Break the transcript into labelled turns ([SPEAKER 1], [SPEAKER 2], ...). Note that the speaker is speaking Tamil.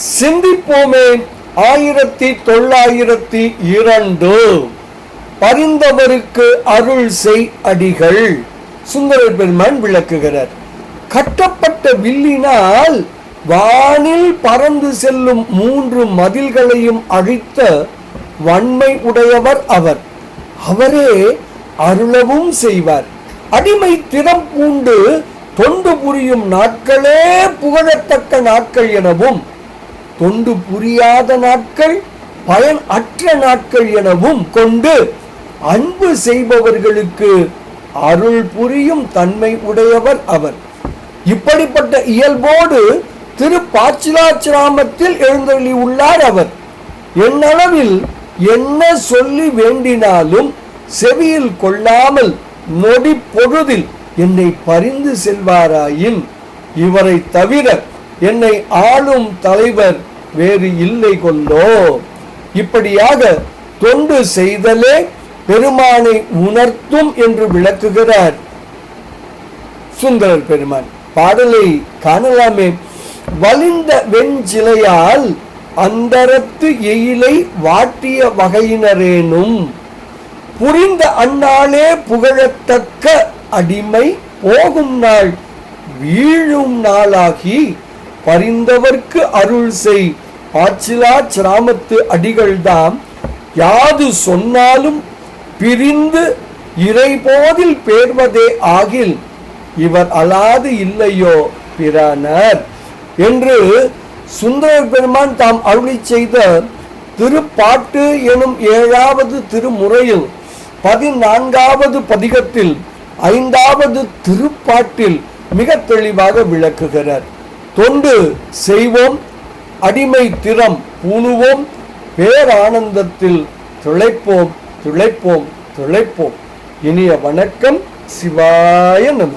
[SPEAKER 1] சிந்திப்போமே. 1902 பரிந்தவருக்கு அருள் செய் அடிகள். சுந்தரர் பெருமான் விளக்குகிறார். கட்டப்பட்ட வில்லினால் வானில் பறந்து செல்லும் 3 மதில்களையும் அழித்த வன்மை உடையவர் அவர். அவரே அருளவும் செய்வார். அடிமை திறம் பூண்டு தொண்டு புரியும் நாட்களே புகழத்தக்க நாட்கள் எனவும், தொண்டு புரியாத நாட்கள் பயன் அற்ற நாட்கள் எனவும் கொண்டு அன்பு செய்பவர்களுக்கு அருள் புரியும் தன்மை உடையவர் அவர். இப்படிப்பட்ட இயல்போடு திருப்பாச்சிலாச்சிராமத்தில் எழுந்தருளி உள்ளார் அவர். என்னளவில் என்ன சொல்லி வேண்டினாலும் செவியில் கொள்ளாமல் நொடி பொழுதில் என்னை பரிந்து செல்வாராயின் இவரை தவிர என்னை ஆளும் தலைவர் வேறு இல்லை கொண்டோ. இப்படியாக தொண்டு செய்தலே பெருமானை உணர்த்தும் என்று விளக்குகிறார் சுந்தரர் பெருமான். பாடலை காணலாமே. வலிந்த வெஞ்சிலையால் அந்தரத்து எயிலை வாட்டிய வகையினரேனும் புரிந்த அந்நாளே புகழத்தக்க அடிமை போகும் நாள் வீழும் நாளாகி பரிந்தவர்க்கு அருள் செய் ஆச்சிலா சிராமத்து அடிகள்தாம் யாது சொன்னாலும் பிரிந்து இறைபோதில் பேர்வதே ஆகில் இவர் அலாது இல்லையோ பிரானர் என்று சுந்தரர் பெருமான் தாம் அருளி செய்த திருப்பாட்டு எனும் 7வது திருமுறையில் 14வது பதிகத்தில் 5வது திருப்பாட்டில் மிக தெளிவாக விளக்குகிறார். தொண்டு செய்வோம், அடிமை திறம் பூணுவோம், பேரானந்தத்தில் திளைப்போம் திளைப்போம் திளைப்போம். இனிய வணக்கம். சிவாய நம.